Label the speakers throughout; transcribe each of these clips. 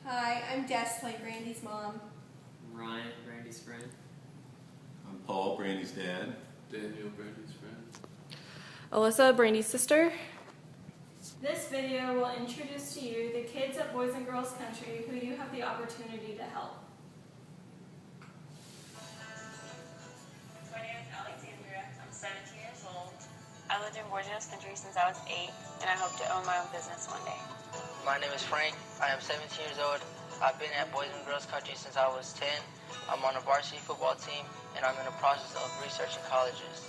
Speaker 1: Hi, I'm Desley, Brandi's mom.
Speaker 2: I'm Ryan, Brandi's friend.
Speaker 3: I'm Paul, Brandi's dad.
Speaker 4: Daniel, Brandi's friend.
Speaker 5: Alyssa, Brandi's sister.
Speaker 6: This video will introduce to you the kids at Boys and Girls Country who you have the opportunity to help.
Speaker 7: My name is Alexandria. I'm 17 years old. I lived in Boys and Girls Country since I was 8, and I hope to own my own business one day.
Speaker 8: My name is Frank. I am 17 years old. I've been at Boys and Girls Country since I was 10. I'm on a varsity football team, and I'm in the process of researching colleges.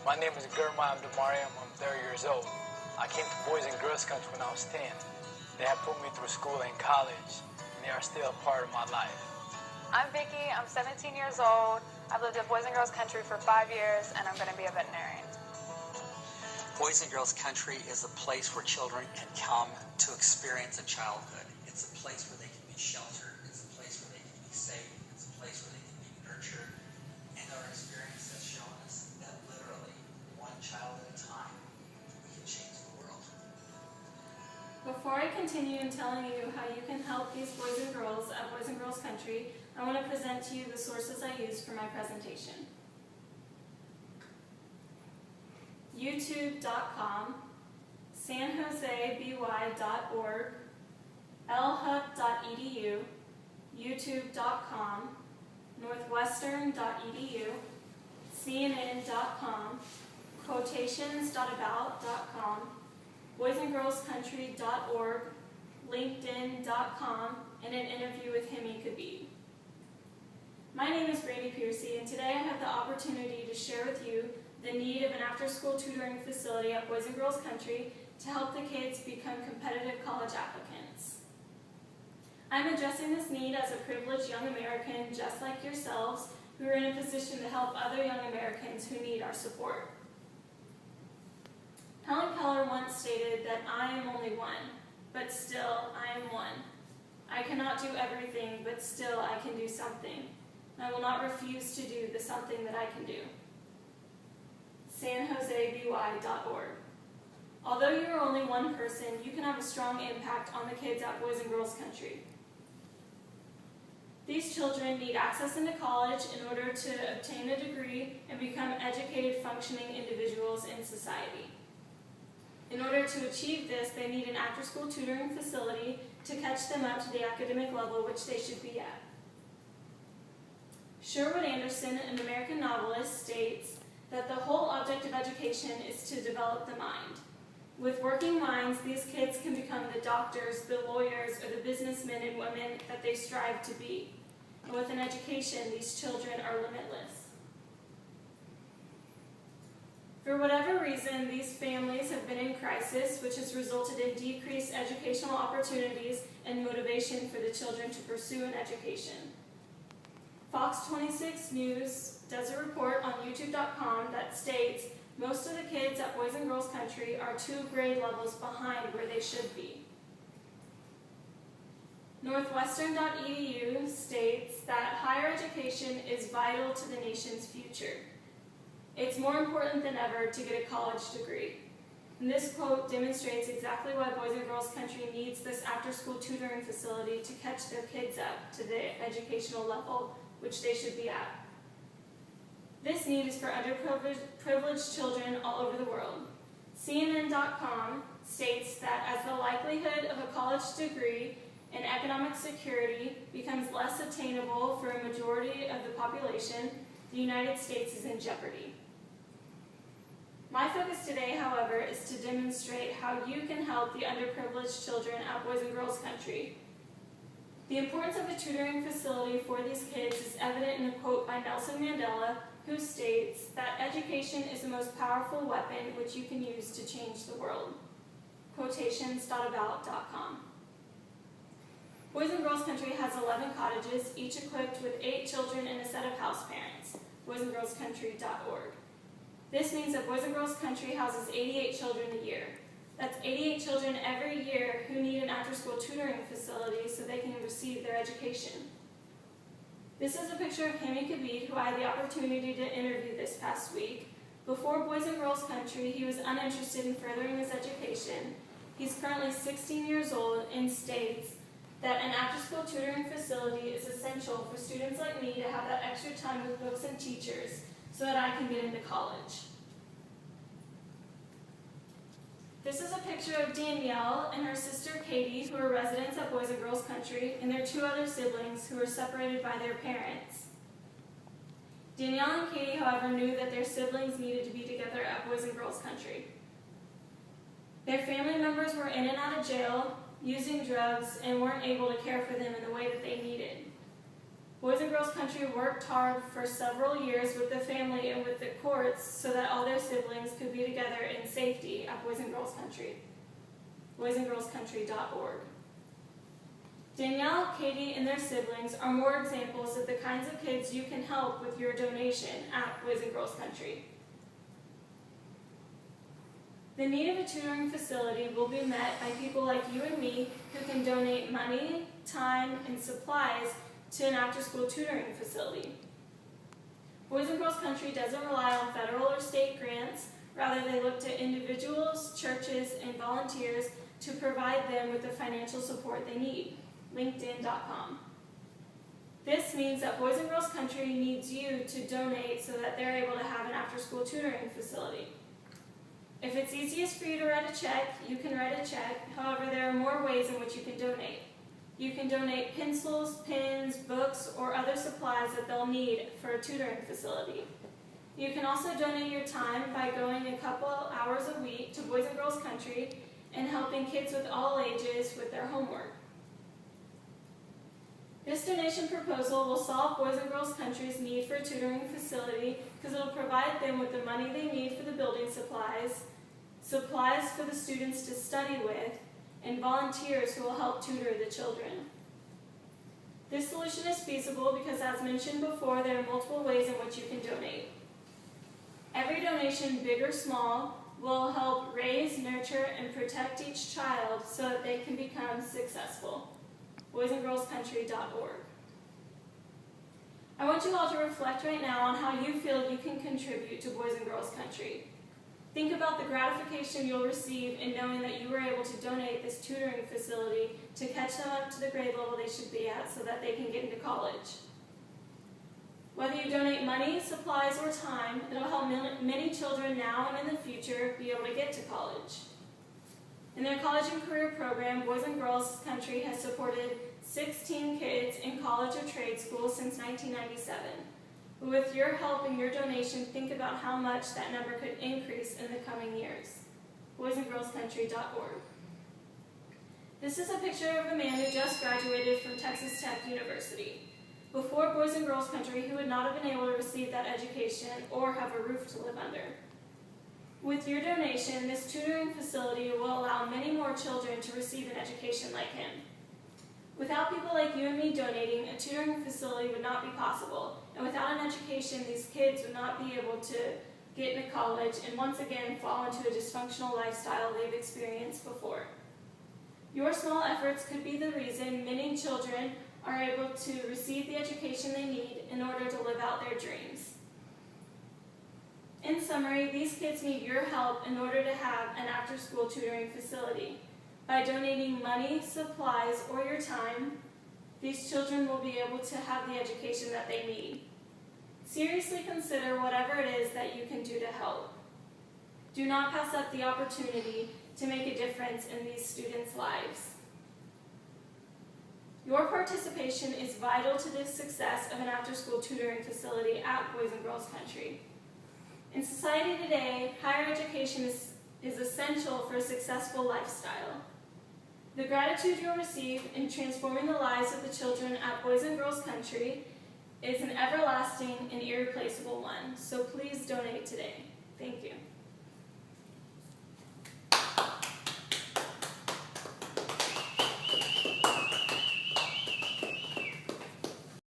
Speaker 9: My name is Germa Abdumariam. I'm 30 years old. I came to Boys and Girls Country when I was 10. They have put me through school and college, and they are still a part of my life.
Speaker 10: I'm Vicky. I'm 17 years old. I've lived at Boys and Girls Country for 5 years, and I'm going to be a veterinarian.
Speaker 11: Boys and Girls Country is a place where children can come to experience a childhood. It's a place where they can be sheltered. It's a place where they can be safe. It's a place where they can be nurtured. And our experience has shown us that literally, one child at a time, we can change the world.
Speaker 6: Before I continue in telling you how you can help these boys and girls at Boys and Girls Country, I want to present to you the sources I used for my presentation. YouTube.com, sanjoseby.org, lhub.edu, youtube.com, northwestern.edu, cnn.com, quotations.about.com, boysandgirlscountry.org, linkedin.com, and an interview with Hemi Khabib. My name is Brandi Piercy, and today I have the opportunity to share with you the need of an after-school tutoring facility at Boys and Girls Country to help the kids become competitive college applicants. I'm addressing this need as a privileged young American just like yourselves who are in a position to help other young Americans who need our support. Helen Keller once stated that I am only one, but still I am one. I cannot do everything, but still I can do something. I will not refuse to do the something that I can do. sanjoseby.org. Although you are only one person, you can have a strong impact on the kids at Boys and Girls Country. These children need access into college in order to obtain a degree and become educated, functioning individuals in society. In order to achieve this, they need an after-school tutoring facility to catch them up to the academic level which they should be at. Sherwood Anderson, an American novelist, states that the whole object of education is to develop the mind. With working minds, these kids can become the doctors, the lawyers, or the businessmen and women that they strive to be. And with an education, these children are limitless. For whatever reason, these families have been in crisis, which has resulted in decreased educational opportunities and motivation for the children to pursue an education. Fox 26 News does a report on youtube.com that states most of the kids at Boys and Girls Country are 2 grade levels behind where they should be. Northwestern.edu states that higher education is vital to the nation's future. It's more important than ever to get a college degree. And this quote demonstrates exactly why Boys and Girls Country needs this after-school tutoring facility to catch their kids up to the educational level which they should be at. This need is for underprivileged children all over the world. CNN.com states that as the likelihood of a college degree and economic security becomes less attainable for a majority of the population, the United States is in jeopardy. My focus today, however, is to demonstrate how you can help the underprivileged children at Boys and Girls Country. The importance of a tutoring facility for these kids is evident in a quote by Nelson Mandela, who states that education is the most powerful weapon which you can use to change the world. Quotations.about.com. Boys and Girls Country has 11 cottages, each equipped with 8 children and a set of house parents. boysandgirlscountry.org. This means that Boys and Girls Country houses 88 children a year. That's 88 children every year who need an after-school tutoring facility so they can receive their education. This is a picture of Hemi Khabib, who I had the opportunity to interview this past week. Before Boys and Girls Country, he was uninterested in furthering his education. He's currently 16 years old and states that an after after-school tutoring facility is essential for students like me to have that extra time with books and teachers so that I can get into college. This is a picture of Danielle and her sister Katie, who are residents at Boys and Girls Country, and their 2 other siblings who were separated by their parents. Danielle and Katie, however, knew that their siblings needed to be together at Boys and Girls Country. Their family members were in and out of jail, using drugs, and weren't able to care for them in the way that they needed. Boys and Girls Country worked hard for several years with the family and with the courts so that all their siblings could be together in safety at Boys and Girls Country. boysandgirlscountry.org. Danielle, Katie, and their siblings are more examples of the kinds of kids you can help with your donation at Boys and Girls Country. The need of a tutoring facility will be met by people like you and me who can donate money, time, and supplies to an after-school tutoring facility. Boys and Girls Country doesn't rely on federal or state grants. Rather, they look to individuals, churches, and volunteers to provide them with the financial support they need. LinkedIn.com. This means that Boys and Girls Country needs you to donate so that they're able to have an after-school tutoring facility. If it's easiest for you to write a check, you can write a check. However, there are more ways in which you can donate. You can donate pencils, pens, books, or other supplies that they'll need for a tutoring facility. You can also donate your time by going a couple hours a week to Boys and Girls Country and helping kids with all ages with their homework. This donation proposal will solve Boys and Girls Country's need for a tutoring facility because it will provide them with the money they need for the building supplies, supplies for the students to study with, and volunteers who will help tutor the children. This solution is feasible because, as mentioned before, there are multiple ways in which you can donate. Every donation, big or small, will help raise, nurture, and protect each child so that they can become successful. boysandgirlscountry.org. I want you all to reflect right now on how you feel you can contribute to Boys and Girls Country. Think about the gratification you'll receive in knowing that you were able to donate this tutoring facility to catch them up to the grade level they should be at so that they can get into college. Whether you donate money, supplies, or time, it'll help many children now and in the future be able to get to college. In their college and career program, Boys and Girls Country has supported 16 kids in college or trade school since 1997. But with your help and your donation, think about how much that number could increase in the coming years. boysandgirlscountry.org. This is a picture of a man who just graduated from Texas Tech University. Before Boys and Girls Country, he would not have been able to receive that education or have a roof to live under. With your donation, this tutoring facility will allow many more children to receive an education like him. Without people like you and me donating, a tutoring facility would not be possible. And without an education, these kids would not be able to get into college and once again fall into a dysfunctional lifestyle they've experienced before. Your small efforts could be the reason many children are able to receive the education they need in order to live out their dreams. In summary, these kids need your help in order to have an after-school tutoring facility. By donating money, supplies, or your time, these children will be able to have the education that they need. Seriously consider whatever it is that you can do to help. Do not pass up the opportunity to make a difference in these students' lives. Your participation is vital to the success of an after-school tutoring facility at Boys and Girls Country. In society today, higher education is essential for a successful lifestyle. The gratitude you'll receive in transforming the lives of the children at Boys and Girls Country is an everlasting and irreplaceable one, so please donate today. Thank you.